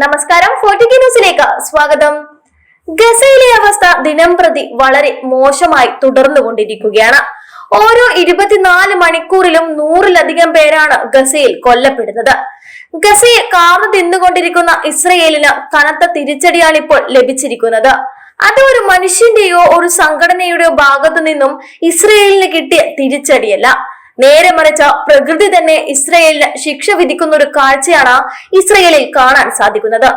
നമസ്കാരം, 40K ന്യൂസിലേക്ക് സ്വാഗതം. ഗസയിലെ അവസ്ഥ ദിനംപ്രതി വളരെ മോശമായി തുടർന്നുകൊണ്ടിരിക്കുകയാണ്. ഓരോ 24 മണിക്കൂറിലും 100-ലധികം പേരാണ് ഗസയിൽ കൊല്ലപ്പെടുന്നത്. ഗസയെ കാർന്നു തിന്നുകൊണ്ടിരിക്കുന്ന ഇസ്രയേലിന് കനത്ത തിരിച്ചടിയാണ് ഇപ്പോൾ ലഭിച്ചിരിക്കുന്നത്. അത് ഒരു മനുഷ്യന്റെയോ ഒരു സംഘടനയുടെയോ ഭാഗത്തു നിന്നും ഇസ്രയേലിന് കിട്ടിയ തിരിച്ചടിയല്ല. നേരെ മറിച്ച പ്രകൃതി തന്നെ ഇസ്രയേലിന് ശിക്ഷ വിധിക്കുന്ന ഒരു കാഴ്ചയാണ് ഇസ്രയേലിൽ കാണാൻ സാധിക്കുന്നത്.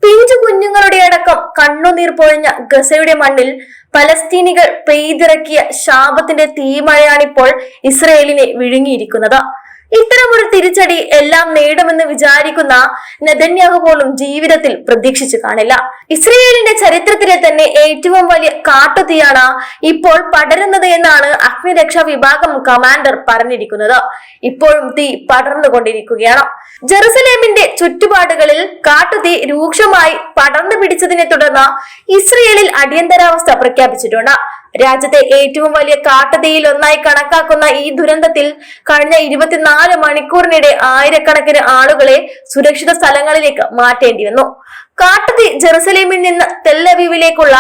പിഞ്ചു കുഞ്ഞുങ്ങളുടെ അടക്കം കണ്ണുനീർ പൊഴിഞ്ഞ ഗസയുടെ മണ്ണിൽ പലസ്തീനികൾ പെയ്തിറക്കിയ ശാപത്തിന്റെ തീമഴയാണിപ്പോൾ ഇസ്രയേലിനെ വിഴുങ്ങിയിരിക്കുന്നത്. ഇത്തരമൊരു തിരിച്ചടി എല്ലാം നേടുമെന്ന് വിചാരിക്കുന്ന നെതന്യാഹു പോലും ജീവിതത്തിൽ പ്രതീക്ഷിച്ചു കാണില്ല. ഇസ്രയേലിന്റെ ചരിത്രത്തിലെ തന്നെ ഏറ്റവും വലിയ കാട്ടുതീയാണ് ഇപ്പോൾ പടരുന്നത് എന്നാണ് അഗ്നിരക്ഷാ വിഭാഗം കമാൻഡർ പറഞ്ഞിരിക്കുന്നത്. ഇപ്പോഴും തീ പടർന്നുകൊണ്ടിരിക്കുകയാണ്. ജെറുസലേമിന്റെ ചുറ്റുപാടുകളിൽ കാട്ടുതീ രൂക്ഷമായി പടർന്നു പിടിച്ചതിനെ തുടർന്ന് ഇസ്രയേലിൽ അടിയന്തരാവസ്ഥ പ്രഖ്യാപിച്ചിട്ടുണ്ട്. രാജ്യത്തെ ഏറ്റവും വലിയ കാട്ടുതീയിൽ ഒന്നായി കണക്കാക്കുന്ന ഈ ദുരന്തത്തിൽ കഴിഞ്ഞ 24 മണിക്കൂറിനിടെ ആയിരക്കണക്കിന് ആളുകളെ സുരക്ഷിത സ്ഥലങ്ങളിലേക്ക് മാറ്റേണ്ടി വന്നു. കാട്ടുതീ ജെറുസലേമിൽ നിന്ന് തെല്ലവീവിലേക്കുള്ള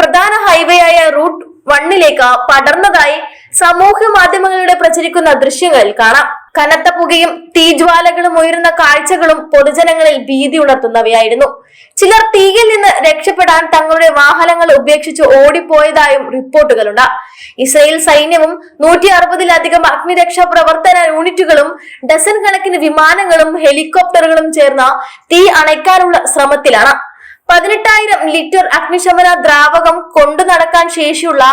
പ്രധാന ഹൈവേ ആയ റൂട്ട് 1 പടർന്നതായി സാമൂഹ്യ മാധ്യമങ്ങളിലൂടെ പ്രചരിക്കുന്ന ദൃശ്യങ്ങളിൽ കാണാം. കനത്ത പുകയും തീജ്വാലകളും ഉയരുന്ന കാഴ്ചകളും പൊതുജനങ്ങളിൽ ഭീതി ഉണർത്തുന്നവയായിരുന്നു. ചിലർ തീയിൽ നിന്ന് രക്ഷപ്പെടാൻ തങ്ങളുടെ വാഹനങ്ങൾ ഉപേക്ഷിച്ച് ഓടിപ്പോയതായും റിപ്പോർട്ടുകളുണ്ട്. ഇസ്രായേൽ സൈന്യവും 160-ലധികം അഗ്നിരക്ഷാ പ്രവർത്തന യൂണിറ്റുകളും ഡസൻ കണക്കിന് വിമാനങ്ങളും ഹെലികോപ്റ്ററുകളും ചേർന്ന് തീ അണയ്ക്കാനുള്ള ശ്രമത്തിലാണ്. 18,000 ലിറ്റർ അഗ്നിശമന ദ്രാവകം കൊണ്ടു നടക്കാൻ ശേഷിയുള്ള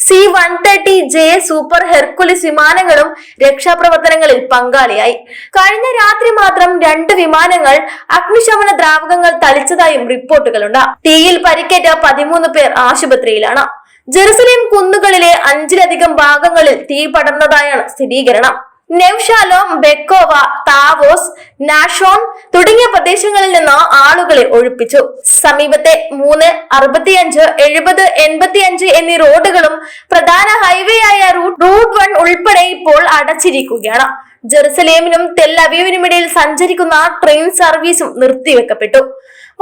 C-130J സൂപ്പർ ഹെർക്കുലിസ് വിമാനങ്ങളും രക്ഷാപ്രവർത്തനങ്ങളിൽ പങ്കാളിയായി. കഴിഞ്ഞ രാത്രി മാത്രം 2 വിമാനങ്ങൾ അഗ്നിശമന ദ്രാവകങ്ങൾ തളിച്ചതായും റിപ്പോർട്ടുകളുണ്ട്. തീയിൽ പരിക്കേറ്റ 13 പേർ ആശുപത്രിയിലാണ്. ജെറുസലേം കുന്നുകളിലെ 5-ലധികം ഭാഗങ്ങളിൽ തീ പടർന്നതായാണ് സ്ഥിരീകരണം. നെവ്ഷാലോം, ബെക്കോവ, താവോസ്, നാഷോൺ തുടങ്ങിയ പ്രദേശങ്ങളിൽ നിന്ന് ആളുകളെ ഒഴിപ്പിച്ചു. സമീപത്തെ 3, 65, 70, 85 എന്നീ റോഡുകളും പ്രധാന ഹൈവേ ആയ റൂട്ട് 1 ഉൾപ്പെടെ ഇപ്പോൾ അടച്ചിരിക്കുകയാണ്. ജെറുസലേമിനും തെല്ലവീവിനുമിടയിൽ സഞ്ചരിക്കുന്ന ട്രെയിൻ സർവീസും നിർത്തിവെക്കപ്പെട്ടു.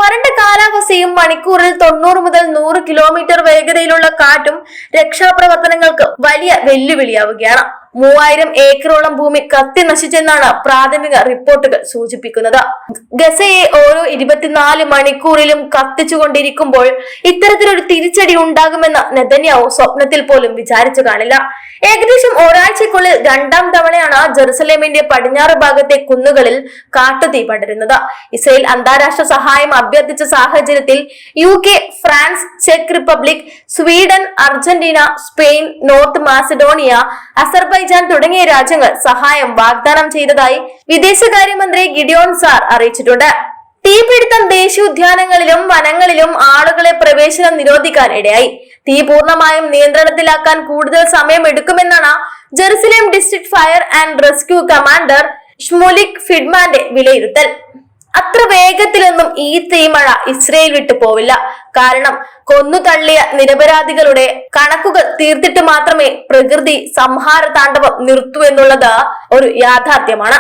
വരണ്ട കാലാവസ്ഥയും മണിക്കൂറിൽ 90 മുതൽ 100 കിലോമീറ്റർ വേഗതയിലുള്ള കാറ്റും രക്ഷാപ്രവർത്തനങ്ങൾക്ക് വലിയ വെല്ലുവിളിയാവുകയാണ്. 3000 ഏക്കറോളം ഭൂമി കത്തി നശിച്ചെന്നാണ് പ്രാഥമിക റിപ്പോർട്ടുകൾ സൂചിപ്പിക്കുന്നത്. ഗസയെ ഓരോ 24 മണിക്കൂറിലും കത്തിച്ചുകൊണ്ടിരിക്കുമ്പോൾ ഇത്തരത്തിലൊരു തിരിച്ചടി ഉണ്ടാകുമെന്ന് നെതന്യാഹു സ്വപ്നത്തിൽ പോലും വിചാരിച്ചു കാണില്ല. ഏകദേശം ഒരാഴ്ചക്കുള്ളിൽ 2ാം തവണയാണ് ജെറുസലേമിന്റെ പടിഞ്ഞാറ് ഭാഗത്തെ കുന്നുകളിൽ കാട്ടുതീ പടരുന്നത്. ഇസ്രായേൽ അന്താരാഷ്ട്ര സഹായം അഭ്യർത്ഥിച്ച സാഹചര്യത്തിൽ UK, France, check republic, Sweden, Argentina, Spain, north Macedonia, Azerbaijan തുടങ്ങിയ രാജ്യങ്ങൾ സഹായം വാഗ്ദാനം ചെയ്തതായി വിദേശകാര്യമന്ത്രി ഗിഡിയോൺ സാർ അറിയിച്ചിട്ടുണ്ട്. തീപിടുത്തം ദേശീയോദ്യാനങ്ങളിലും വനങ്ങളിലും ആളുകളെ പ്രവേശനം നിരോധിക്കാൻ ഇടയായി. തീ പൂർണ്ണമായും നിയന്ത്രണത്തിലാക്കാൻ കൂടുതൽ സമയം എടുക്കുമെന്നാണ് Jerusalem district fire and rescue commander Shmulik ഫിഡ്മാന്റെ വിലയിരുത്തൽ. അത്ര വേഗത്തിലൊന്നും ഈ തീമഴ ഇസ്രയേൽ വിട്ടു പോവില്ല. കാരണം കൊന്നു തള്ളിയ നിരപരാധികളുടെ കണക്കുകൾ തീർത്തിട്ട് മാത്രമേ പ്രകൃതി സംഹാര താണ്ഡവം നിർത്തൂ എന്നുള്ളത് ഒരു യാഥാർത്ഥ്യമാണ്.